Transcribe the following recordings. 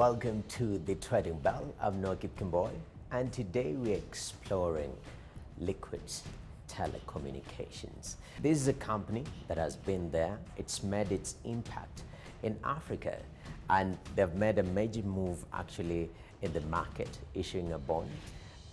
Welcome to the Trading Bell. I'm Kipkemboi, and today we're exploring Liquid's telecommunications. This is a company that has been there. It's made its impact in Africa, and they've made a major move actually in the market, issuing a bond,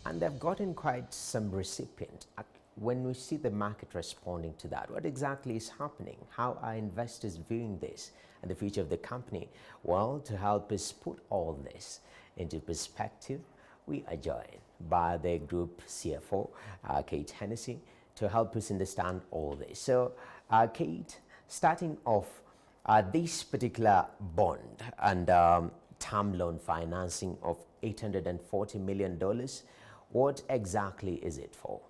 and they've gotten quite some recipient. When we see the market responding to that, what exactly is happening? How are investors viewing this and the future of the company? Well, to help us put all this into perspective, we are joined by the group CFO, Kate Hennessy, to help us understand all this. So, Kate, starting off, this particular bond and term loan financing of $840 million, what exactly is it for?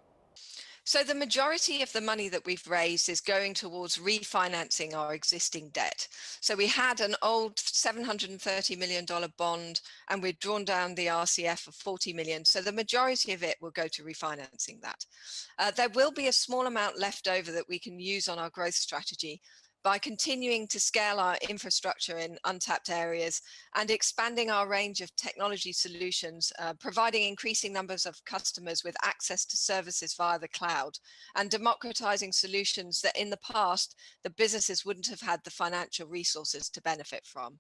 So the majority of the money that we've raised is going towards refinancing our existing debt. So we had an old $730 million bond and we'd drawn down the RCF of 40 million. So the majority of it will go to refinancing that. There will be a small amount left over that we can use on our growth strategy by continuing to scale our infrastructure in untapped areas and expanding our range of technology solutions, providing increasing numbers of customers with access to services via the cloud, and democratizing solutions that in the past, the businesses wouldn't have had the financial resources to benefit from.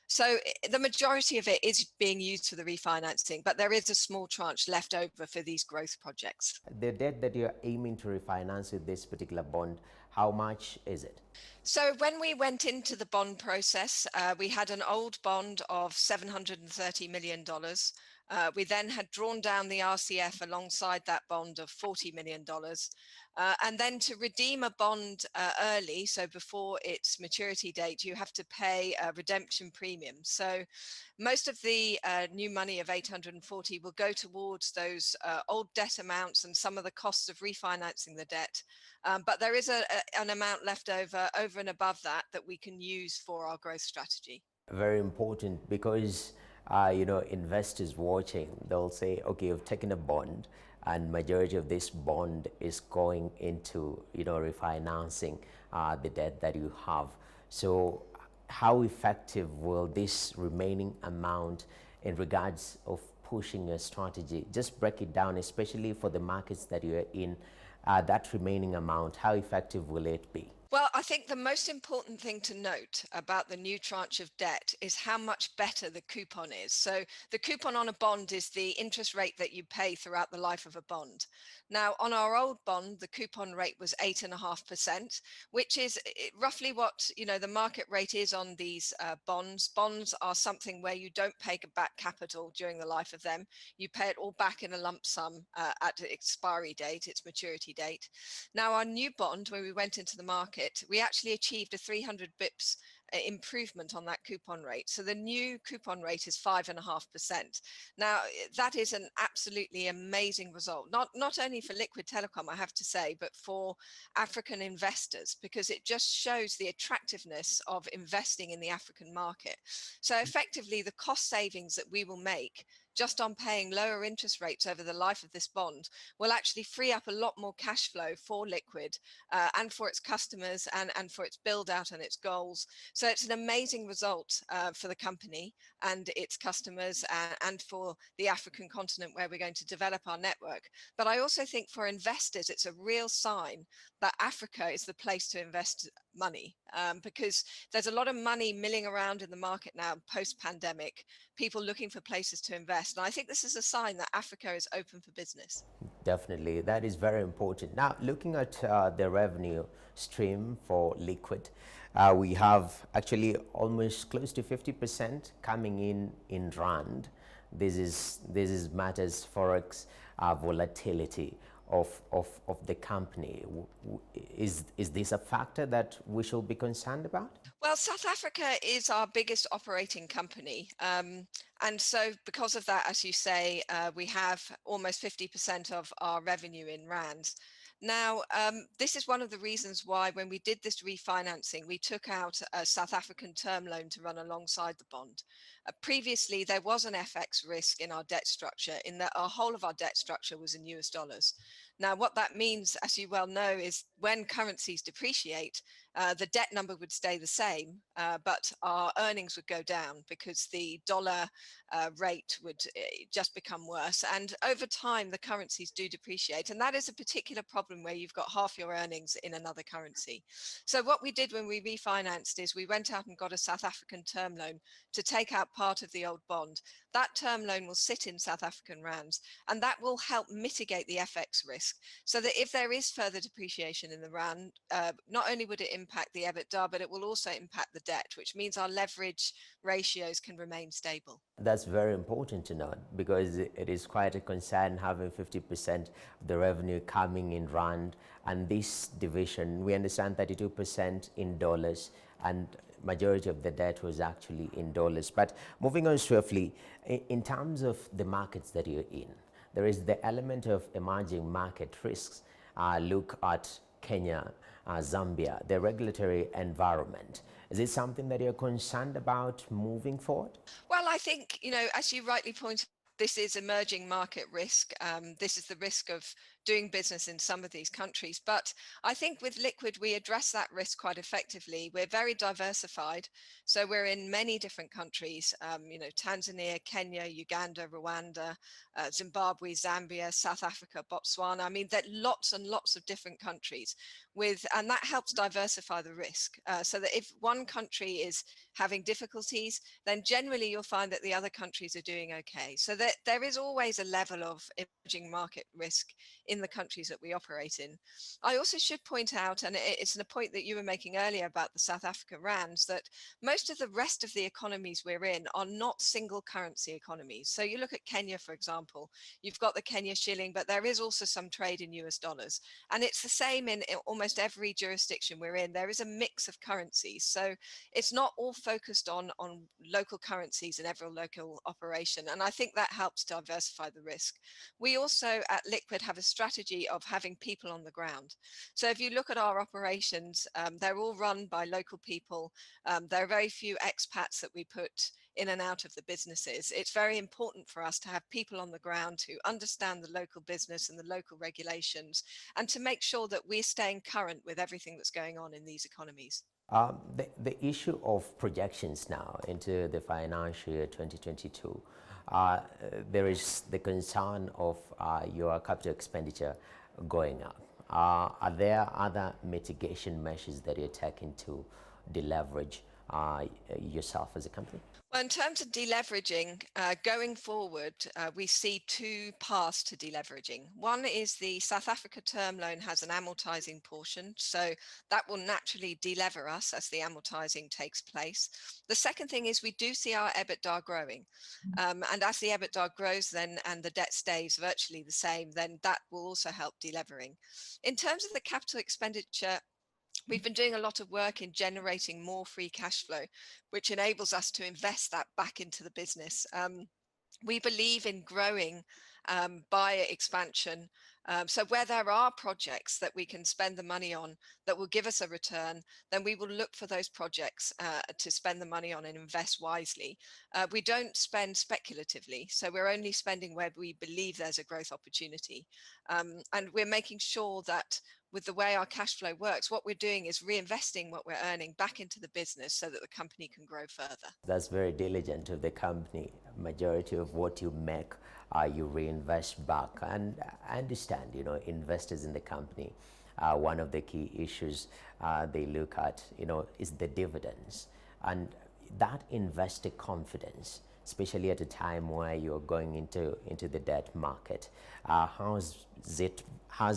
So the majority of it is being used for the refinancing, but there is a small tranche left over for these growth projects. The debt that you're aiming to refinance with this particular bond, how much is it? So when we went into the bond process, we had an old bond of $730 million. We then had drawn down the RCF alongside that bond of $40 million. And then to redeem a bond early, so before its maturity date, you have to pay a redemption premium. So most of the new money of 840 will go towards those old debt amounts and some of the costs of refinancing the debt. But there is an amount left over and above that we can use for our growth strategy. Very important, because investors watching, they'll say, okay, you've taken a bond and majority of this bond is going into refinancing the debt that you have. So how effective will this remaining amount in regards of pushing a strategy? Just break it down, especially for the markets that you're in. That remaining amount, how effective will it be? Well, I think the most important thing to note about the new tranche of debt is how much better the coupon is. So the coupon on a bond is the interest rate that you pay throughout the life of a bond. Now, on our old bond, the coupon rate was 8.5%, which is roughly what the market rate is on these bonds. Bonds are something where you don't pay back capital during the life of them. You pay it all back in a lump sum at the expiry date, its maturity date. Now, our new bond, when we went into the market, we actually achieved a 300 bips improvement on that coupon rate. So the new coupon rate is 5.5%. Now, that is an absolutely amazing result, not only for Liquid Telecom, I have to say, but for African investors, because it just shows the attractiveness of investing in the African market. So effectively, the cost savings that we will make just on paying lower interest rates over the life of this bond will actually free up a lot more cash flow for Liquid and for its customers and for its build out and its goals. So it's an amazing result for the company and its customers and for the African continent where we're going to develop our network. But I also think for investors, it's a real sign that Africa is the place to invest money because there's a lot of money milling around in the market now post-pandemic, people looking for places to invest. And I think this is a sign that Africa is open for business. Definitely, that is very important. Now, looking at the revenue stream for Liquid, we have actually almost close to 50% coming in rand. This is matters Forex volatility of the company. Is this a factor that we should be concerned about? Well, South Africa is our biggest operating company. And so because of that, as you say, we have almost 50% of our revenue in rands. Now, this is one of the reasons why when we did this refinancing, we took out a South African term loan to run alongside the bond. Previously, there was an FX risk in our debt structure in that our whole of our debt structure was in US dollars. Now, what that means, as you well know, is when currencies depreciate, the debt number would stay the same, but our earnings would go down because the dollar rate would just become worse. And over time, the currencies do depreciate. And that is a particular problem where you've got half your earnings in another currency. So what we did when we refinanced is we went out and got a South African term loan to take out part of the old bond. That term loan will sit in South African rands, and that will help mitigate the FX risk, so that if there is further depreciation in the rand, not only would it impact the EBITDA, but it will also impact the debt, which means our leverage ratios can remain stable. That's very important to note, because it is quite a concern having 50% of the revenue coming in rand, and this division, we understand 32% in dollars, and majority of the debt was actually in dollars. But moving on swiftly, in terms of the markets that you're in, there is the element of emerging market risks. Look at Kenya, Zambia, the regulatory environment. Is it something that you're concerned about moving forward? Well, I think, as you rightly pointed, this is emerging market risk. This is the risk of doing business in some of these countries. But I think with Liquid, we address that risk quite effectively. We're very diversified. So we're in many different countries, Tanzania, Kenya, Uganda, Rwanda, Zimbabwe, Zambia, South Africa, Botswana. I mean, there are lots and lots of different countries and that helps diversify the risk. So that if one country is having difficulties, then generally you'll find that the other countries are doing okay. So that there is always a level of emerging market risk in the countries that we operate in. I also should point out, and it's a point that you were making earlier about the South African rands, that most of the rest of the economies we're in are not single currency economies. So you look at Kenya, for example, you've got the Kenya shilling, but there is also some trade in US dollars. And it's the same in almost every jurisdiction we're in. There is a mix of currencies. So it's not all focused on local currencies in every local operation. And I think that helps diversify the risk. We also at Liquid have a strategy of having people on the ground. So if you look at our operations, they're all run by local people. There are very few expats that we put in and out of the businesses. It's very important for us to have people on the ground who understand the local business and the local regulations, and to make sure that we're staying current with everything that's going on in these economies. The issue of projections now into the financial year 2022, there is the concern of your capital expenditure going up. Are there other mitigation measures that you're taking to deleverage yourself as a company? Well, in terms of deleveraging, going forward, we see two paths to deleveraging. One is the South Africa term loan has an amortizing portion, so that will naturally delever us as the amortizing takes place. The second thing is we do see our EBITDA growing. And as the EBITDA grows then and the debt stays virtually the same, then that will also help delevering. In terms of the capital expenditure, we've been doing a lot of work in generating more free cash flow, which enables us to invest that back into the business. We believe in growing by expansion. So where there are projects that we can spend the money on that will give us a return, then we will look for those projects to spend the money on and invest wisely. We don't spend speculatively, so we're only spending where we believe there's a growth opportunity. And we're making sure that with the way our cash flow works, what we're doing is reinvesting what we're earning back into the business so that the company can grow further. That's very diligent of the company. Majority of what you make, you reinvest back. And I understand, investors in the company, one of the key issues they look at, is the dividends. And that investor confidence, especially at a time where you're going into the debt market, how's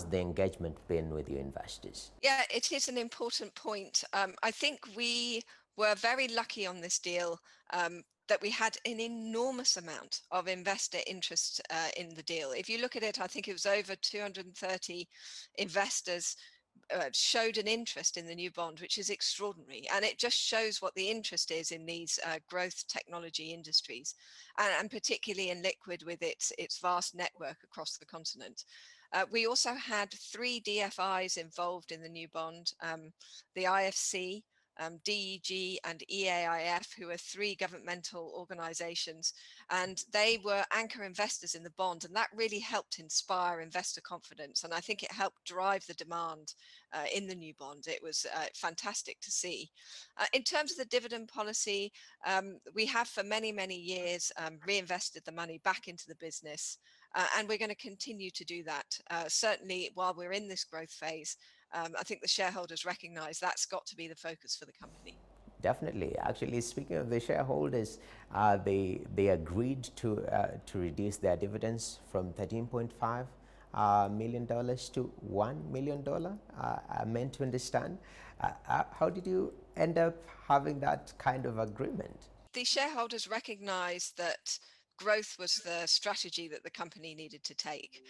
the engagement been with your investors? Yeah, it is an important point. I think we were very lucky on this deal that we had an enormous amount of investor interest in the deal. If you look at it, I think it was over 230 investors showed an interest in the new bond, which is extraordinary. And it just shows what the interest is in these growth technology industries, and particularly in Liquid with its vast network across the continent. We also had 3 DFIs involved in the new bond, the IFC, DEG and EAIF, who are three governmental organizations, and they were anchor investors in the bond, and that really helped inspire investor confidence, and I think it helped drive the demand in the new bond. It was fantastic to see. In terms of the dividend policy, we have for many, many years reinvested the money back into the business, and we're going to continue to do that. Certainly while we're in this growth phase, I think the shareholders recognize that's got to be the focus for the company. Definitely. Actually, speaking of the shareholders, they agreed to reduce their dividends from $13.5 million to $1 million. I meant to understand. How did you end up having that kind of agreement? The shareholders recognized that growth was the strategy that the company needed to take.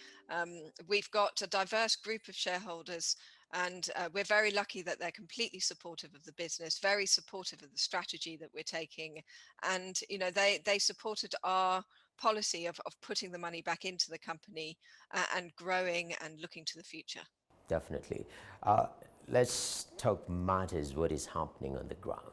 We've got a diverse group of shareholders, and we're very lucky that they're completely supportive of the business, very supportive of the strategy that we're taking. And, you know, they supported our policy of putting the money back into the company and growing and looking to the future. Definitely. Let's talk matters what is happening on the ground.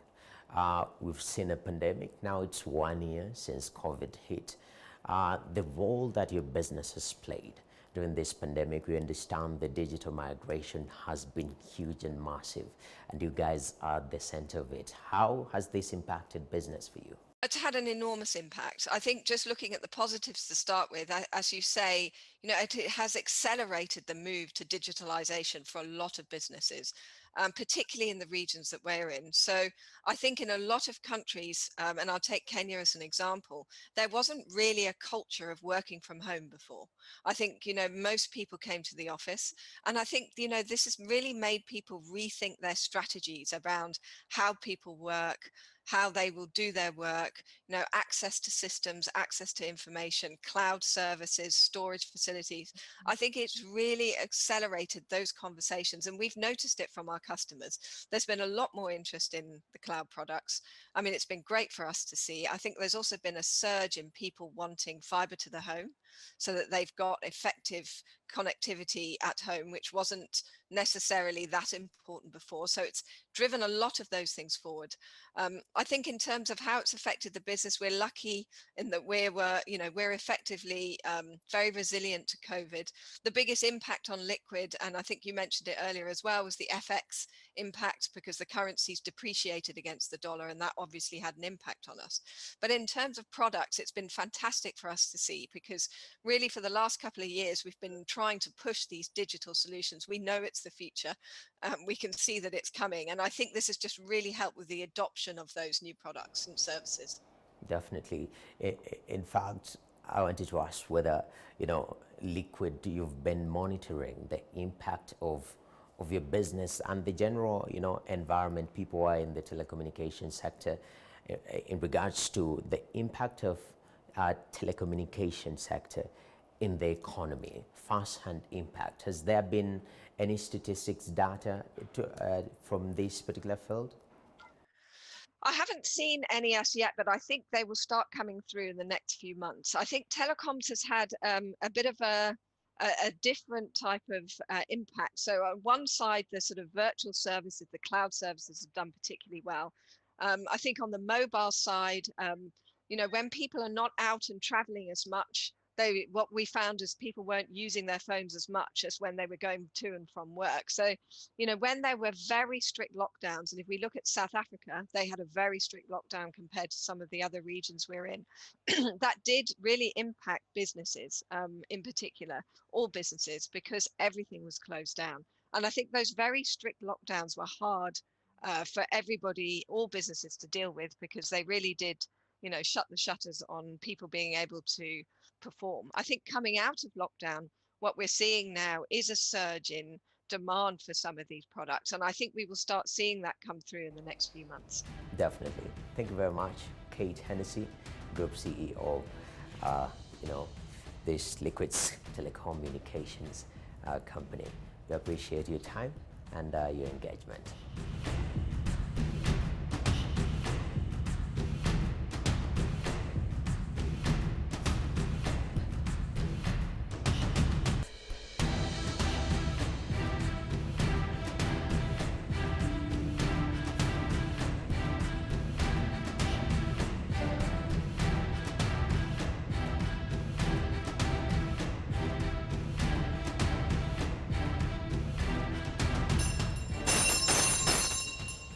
We've seen a pandemic. Now it's 1 year since COVID hit. The role that your business has played during this pandemic, we understand the digital migration has been huge and massive, and you guys are at the center of it. How has this impacted business for you? It's had an enormous impact. I think just looking at the positives to start with, as you say, you know, it has accelerated the move to digitalization for a lot of businesses, particularly in the regions that we're in. So I think in a lot of countries, and I'll take Kenya as an example, there wasn't really a culture of working from home before. I think, you know, most people came to the office, and I think, you know, this has really made people rethink their strategies around how people work, how they will do their work, you know, access to systems, access to information, cloud services, storage facilities. I think it's really accelerated those conversations, and we've noticed it from our customers. There's been a lot more interest in the cloud products. I mean, it's been great for us to see. I think there's also been a surge in people wanting fiber to the home so that they've got effective connectivity at home, which wasn't necessarily that important before. So it's driven a lot of those things forward. I think in terms of how it's affected the business, we're lucky in that we're effectively very resilient to COVID. The biggest impact on liquid, and I think you mentioned it earlier as well, was the FX impact, because the currency's depreciated against the dollar, and that obviously had an impact on us. But in terms of products, it's been fantastic for us to see, because really for the last couple of years, we've been trying to push these digital solutions. We know it's the future. We can see that it's coming. And I think this has just really helped with the adoption of those new products and services. Definitely. In fact, I wanted to ask whether, you know, liquid, you've been monitoring the impact of your business and the general, you know, environment. People are in the telecommunications sector in regards to the impact of telecommunication sector in the economy, first-hand impact. Has there been any statistics, data from this particular field? I haven't seen any as yet, but I think they will start coming through in the next few months. I think telecoms has had a bit of a different type of impact. So on one side, the sort of virtual services, the cloud services have done particularly well. I think on the mobile side, you know, when people are not out and traveling as much, what we found is people weren't using their phones as much as when they were going to and from work. So, you know, when there were very strict lockdowns, and if we look at South Africa, they had a very strict lockdown compared to some of the other regions we're in, that did really impact businesses, in particular, all businesses, because everything was closed down. And I think those very strict lockdowns were hard for everybody, all businesses to deal with, because they really did, you know, shut the shutters on people being able to perform. I think coming out of lockdown, what we're seeing now is a surge in demand for some of these products. And I think we will start seeing that come through in the next few months. Definitely. Thank you very much, Kate Hennessy, Group CEO of, you know, this Liquids Telecommunications company. We appreciate your time and your engagement.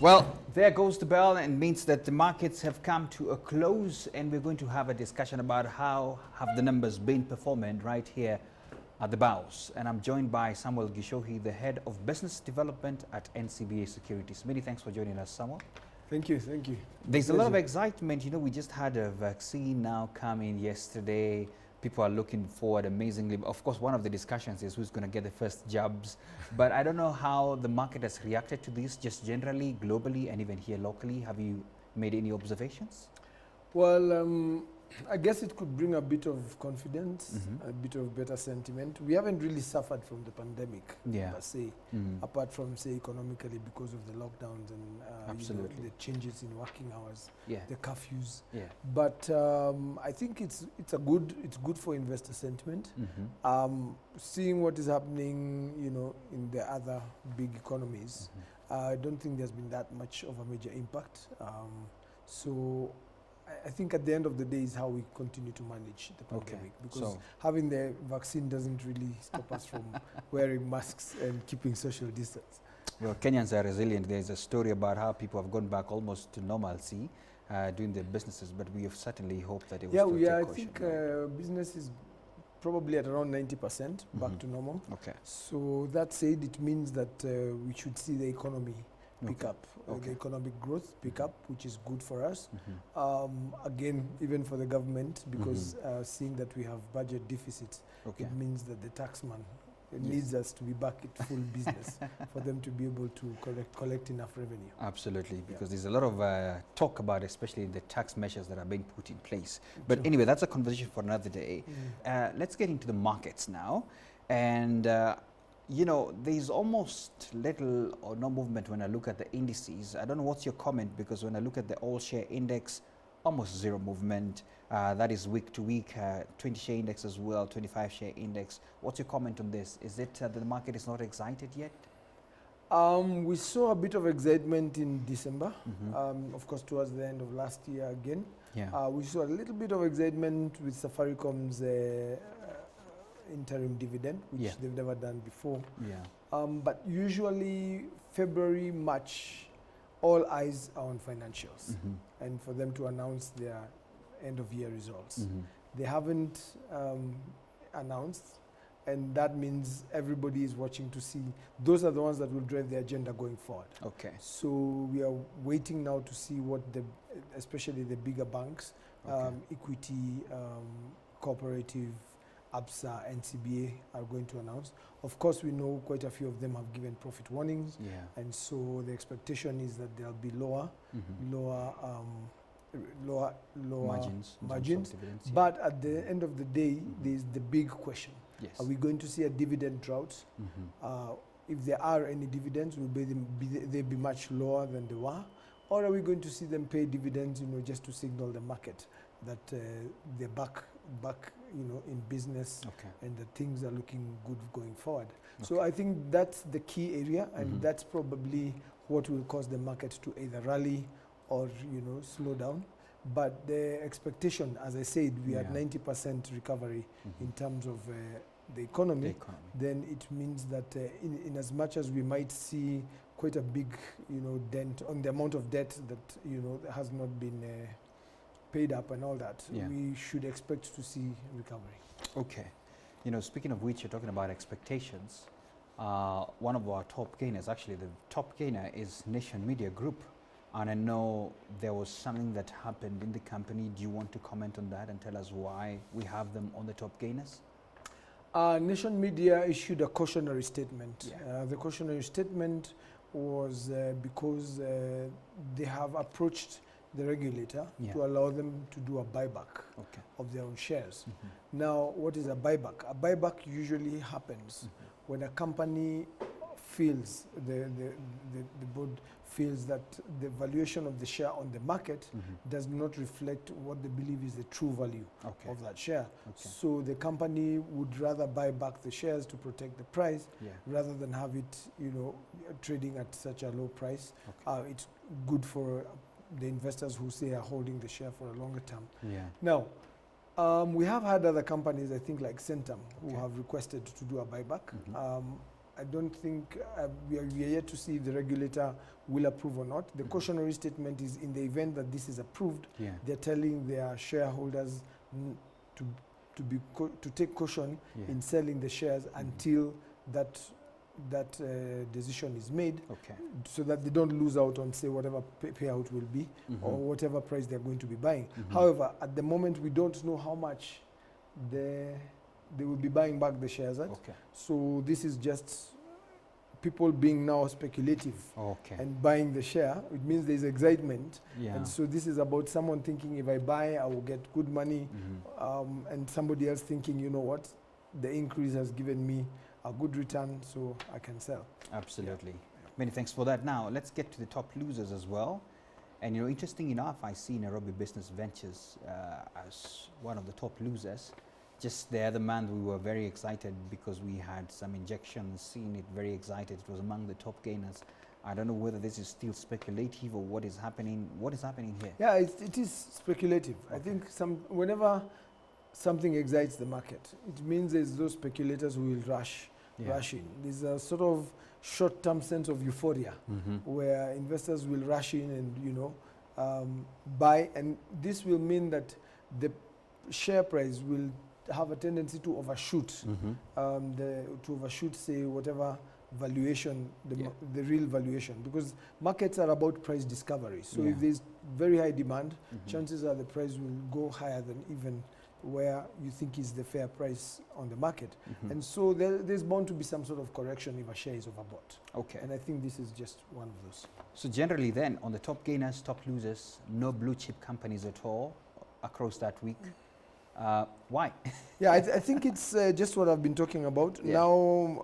Well, there goes the bell, and means that the markets have come to a close, and we're going to have a discussion about how have the numbers been performing right here at the bows. And I'm joined by Samuel Gishohi, the Head of Business Development at NCBA Securities. Many thanks for joining us, Samuel. Thank you, thank you. There's a lot of excitement. You know, we just had a vaccine now coming yesterday. People are looking forward amazingly. Of course, one of the discussions is who's going to get the first jabs. But I don't know how the market has reacted to this, just generally, globally, and even here locally. Have you made any observations? Well, I guess it could bring a bit of confidence, a bit of better sentiment. We haven't really suffered from the pandemic, per se, apart from, say, economically because of the lockdowns and you know, the changes in working hours, the curfews. But I think it's good for investor sentiment. Seeing what is happening, you know, in the other big economies, I don't think there's been that much of a major impact. So I think at the end of the day is how we continue to manage the pandemic, because having the vaccine doesn't really stop us from wearing masks and keeping social distance. Well, Kenyans are resilient. There's a story about how people have gone back almost to normalcy doing their businesses, but we have certainly hoped that it will I think business is probably at around 90% back to normal. So that said, it means that we should see the economy pick up, the economic growth pick up, which is good for us. Again, even for the government, because seeing that we have budget deficits, it means that the taxman needs us to be back at full business for them to be able to collect enough revenue. Absolutely, because there's a lot of talk about, especially the tax measures that are being put in place. But anyway, that's a conversation for another day. Let's get into the markets now. And you know, there's almost little or no movement when I look at the indices. I don't know what's your comment, because when I look at the all share index, almost zero movement. That is week to week, 20 share index as well, 25 share index. What's your comment on this? Is it that the market is not excited yet? We saw a bit of excitement in December, of course, towards the end of last year again. We saw a little bit of excitement with Safaricom's interim dividend, which they've never done before. But usually February, March, all eyes are on financials and for them to announce their end of year results. They haven't announced, and that means everybody is watching to see. Those are the ones that will drive the agenda going forward. So we are waiting now to see what especially the bigger banks, Equity, Cooperative, ABSA, NCBA are going to announce. Of course, we know quite a few of them have given profit warnings, and so the expectation is that there'll be lower margins. But at the end of the day, there's the big question: are we going to see a dividend drought? If there are any dividends, will they be much lower than they were, or are we going to see them pay dividends, you know, just to signal the market that they're back, you know, in business, and that things are looking good going forward. So I think that's the key area, and that's probably what will cause the market to either rally or, you know, slow down. But the expectation, as I said, we are at 90% recovery in terms of the economy. Then it means that in as much as we might see quite a big, you know, dent on the amount of debt that, you know, has not been paid up and all that, we should expect to see recovery. You know, speaking of which, you're talking about expectations. One of our top gainers, actually the top gainer, is Nation Media Group. And I know there was something that happened in the company. Do you want to comment on that and tell us why we have them on the top gainers? Nation Media issued a cautionary statement. The cautionary statement was because they have approached the regulator to allow them to do a buyback of their own shares. Now, what is a buyback? A buyback usually happens when a company feels, the board feels that the valuation of the share on the market does not reflect what they believe is the true value of that share. So the company would rather buy back the shares to protect the price rather than have it, you know, trading at such a low price. It's good for the investors who say are holding the share for a longer term. Now, we have had other companies, I think like Centum, who have requested to do a buyback. I don't think we are yet to see if the regulator will approve or not. The cautionary statement is in the event that this is approved, they're telling their shareholders to take caution in selling the shares until that decision is made, so that they don't lose out on, say, whatever payout will be or whatever price they're going to be buying. However, at the moment, we don't know how much they will be buying back the shares at. So this is just people being now speculative and buying the share. It means there's excitement. And so this is about someone thinking, if I buy, I will get good money. And somebody else thinking, you know what, the increase has given me a good return, so I can sell. Absolutely. Many thanks for that. Now, let's get to the top losers as well. And, you know, interesting enough, I see Nairobi Business Ventures as one of the top losers. Just the other month, we were very excited because we had some injections, seen it very excited. It was among the top gainers. I don't know whether this is still speculative or what is happening. What is happening here? Yeah, it is speculative. I think whenever something excites the market, it means there's those speculators who will rush in. There's a sort of short-term sense of euphoria where investors will rush in and, you know, buy, and this will mean that the share price will have a tendency to overshoot, to overshoot, say, whatever valuation, the real valuation, because markets are about price discovery. So if there's very high demand, chances are the price will go higher than even where you think is the fair price on the market. And so there's bound to be some sort of correction if a share is overbought. And I think this is just one of those. So generally then, on the top gainers, top losers, no blue chip companies at all across that week. Why? I think it's just what I've been talking about. Now,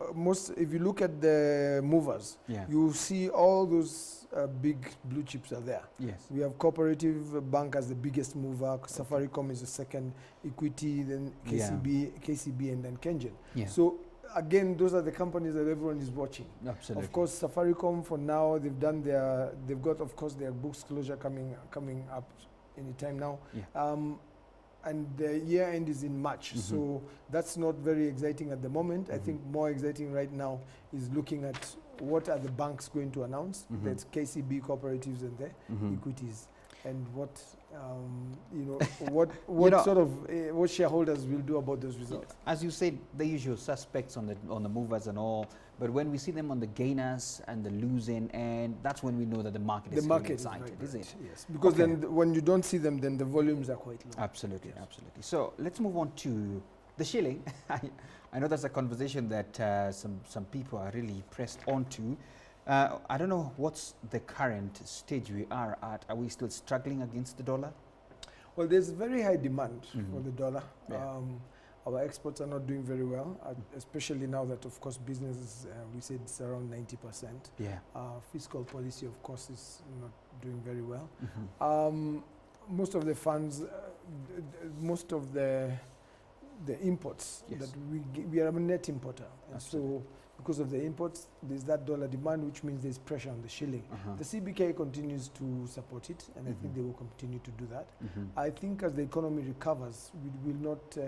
if you look at the movers, you see all those big blue chips are there. We have Cooperative Bank as the biggest mover, Safaricom is the second, Equity, then KCB, and then Kengen. So again, those are the companies that everyone is watching. Absolutely. Of course, Safaricom for now, they've got, of course, their books closure coming up any time now. And the year end is in March, so that's not very exciting at the moment. I think more exciting right now is looking at what are the banks going to announce. That's KCB, cooperatives, and the equities, and what what shareholders will do about those results. As you said, the usual suspects on the movers and all. But when we see them on the gainers and the losing, and that's when we know that the market is excited, is it? Yes, because then when you don't see them, then the volumes are quite low. Absolutely, absolutely. So let's move on to the shilling. I know that's a conversation that some people are really pressed onto. I don't know what's the current stage we are at. Are we still struggling against the dollar? Well, there's very high demand for the dollar. Our exports are not doing very well, especially now that, of course, business, we said it's around 90%. Fiscal policy, of course, is not doing very well. Most of the funds, most of the imports that we are a net importer. And so because of the imports, there's that dollar demand, which means there's pressure on the shilling. The CBK continues to support it, and I think they will continue to do that. I think as the economy recovers, we will not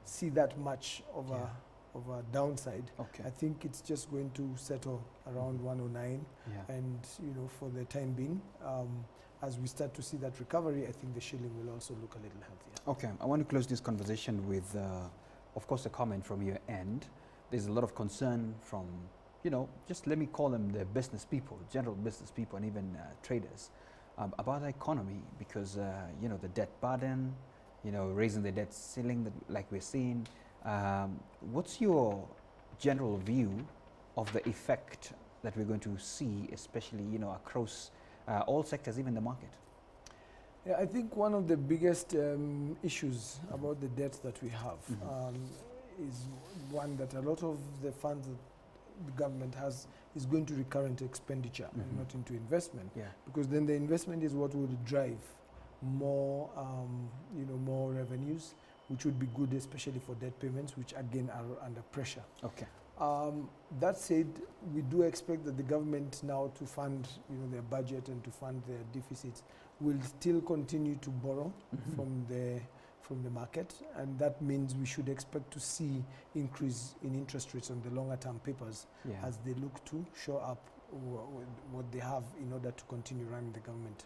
see that much of a downside. I think it's just going to settle around 109, and for the time being, as we start to see that recovery, I think the shilling will also look a little healthier. Okay, I want to close this conversation with, of course, a comment from your end. There's a lot of concern from, just let me call them the business people, general business people, and even traders, about the economy, because the debt burden, raising the debt ceiling like we're seeing. What's your general view of the effect that we're going to see, especially across all sectors, even the market? Yeah, I think one of the biggest issues about the debt that we have is one that a lot of the funds that the government has is going to recurrent expenditure and not into investment, because then the investment is what would drive more, more revenues, which would be good, especially for debt payments, which again are under pressure. That said, we do expect that the government now to fund, their budget and to fund their deficits will still continue to borrow from the market, and that means we should expect to see increase in interest rates on the longer term papers as they look to shore up what they have in order to continue running the government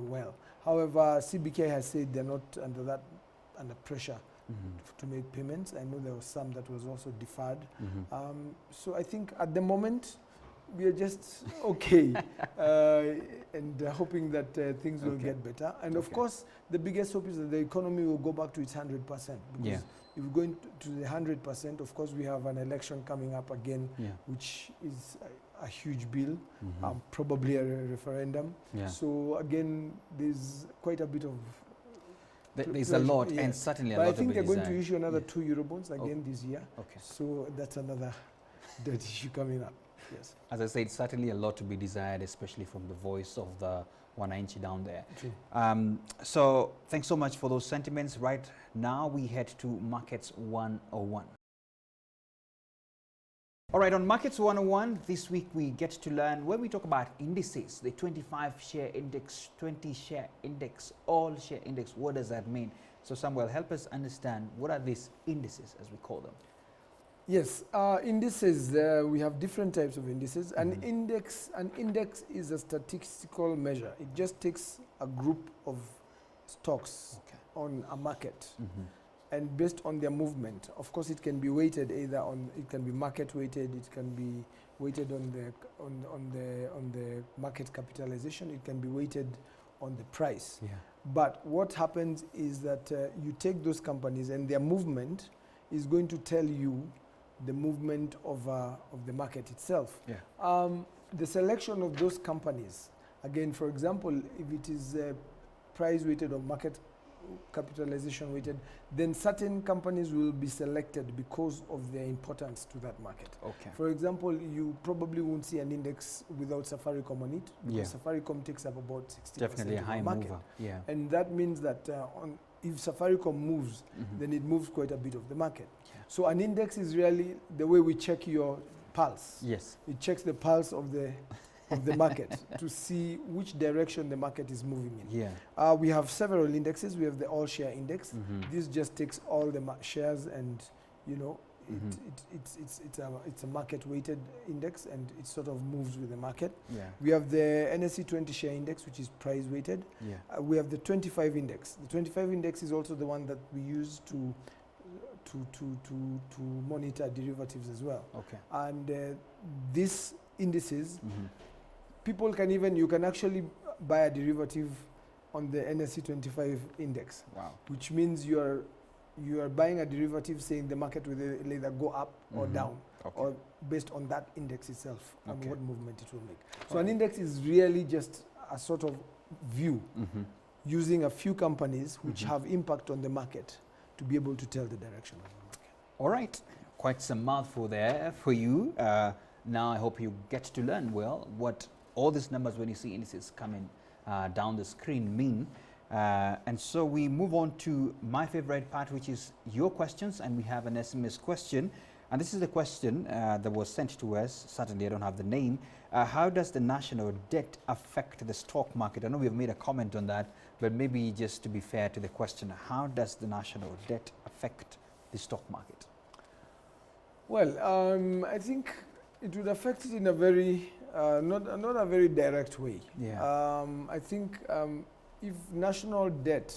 well. However, CBK has said they're not under pressure to make payments. I know there was some that was also deferred. So I think at the moment we are just okay and hoping that things will get better. And of course, the biggest hope is that the economy will go back to its 100%. Because if we're going to the 100%, of course, we have an election coming up again, which is a huge bill, probably a referendum. So again, there's quite a bit of there's a lot, and certainly a lot. But I think they're going to issue another 2 Eurobonds again this year. So that's another debt issue coming up. Yes. As I said, certainly a lot to be desired, especially from the voice of the wananchi down there. So thanks so much for those sentiments. Right now we head to Markets 101. All right, on Markets 101, this week we get to learn when we talk about indices, the 25 share index, 20 share index, all share index, what does that mean? So Samuel, help us understand what are these indices as we call them? Yes, indices, we have different types of indices. An index is a statistical measure. It just takes a group of stocks on a market. And based on their movement, of course, it can be weighted either on, it can be market weighted, it can be weighted on the market capitalization, it can be weighted on the price. But what happens is that you take those companies and their movement is going to tell you the movement of the market itself. The selection of those companies, again, for example, if it is price weighted or market capitalization weighted, then certain companies will be selected because of their importance to that market. For example, you probably won't see an index without Safaricom on it, because Safaricom takes up about 60% definitely a high of the market. Mover. And that means that if Safaricom moves, then it moves quite a bit of the market. So an index is really the way we check your pulse. It checks the pulse of the market to see which direction the market is moving in. We have several indexes. We have the all share index. This just takes all the shares, and it's a market weighted index, and it sort of moves with the market. We have the Hennessy 20 share index, which is price weighted. We have the 25 index. The 25 index is also the one that we use to monitor derivatives as well. And these indices, people can you can actually buy a derivative on the NSE 25 index, which means you are buying a derivative saying the market will either go up or down, or based on that index itself, and what movement it will make. So an index is really just a sort of view using a few companies which have impact on the market to be able to tell the direction of the market. All right, quite some mouthful there for you. Now I hope you get to learn well what all these numbers when you see indices coming down the screen mean. And so we move on to my favorite part, which is your questions, and we have an SMS question. And this is the question that was sent to us. Certainly I don't have the name. How does the national debt affect the stock market? I know we've made a comment on that, but maybe just to be fair to the question, how does the national debt affect the stock market? Well, I think it would affect it in a very, not a very direct way. I think if national debt,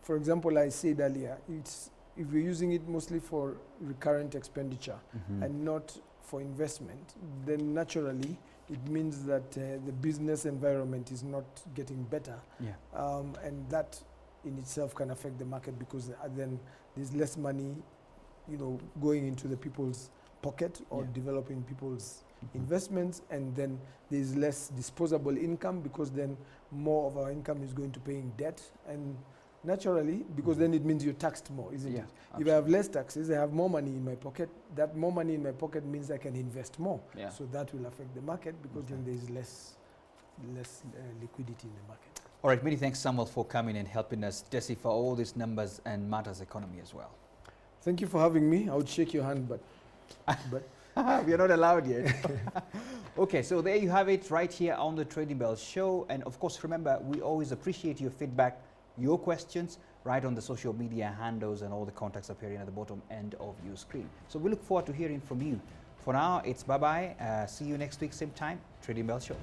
for example, I said earlier, if we're using it mostly for recurrent expenditure and not for investment, then naturally it means that the business environment is not getting better. And that in itself can affect the market, because then there's less money, going into the people's pocket or developing people's investments, and then there's less disposable income, because then more of our income is going to paying debt, and naturally, because then it means you're taxed more, isn't it? If I have less taxes, I have more money in my pocket. That more money in my pocket means I can invest more. So that will affect the market, because then there's less liquidity in the market. All right, many thanks, Samuel, for coming and helping us decipher all these numbers and matters economy as well. Thank you for having me. I would shake your hand, but we are not allowed yet. Okay, so there you have it right here on the Trading Bell Show. And of course, remember, we always appreciate your feedback. your questions right on the social media handles and all the contacts appearing at the bottom end of your screen. So we look forward to hearing from you. For now, it's bye-bye. See you next week, same time. Trading Bell Show.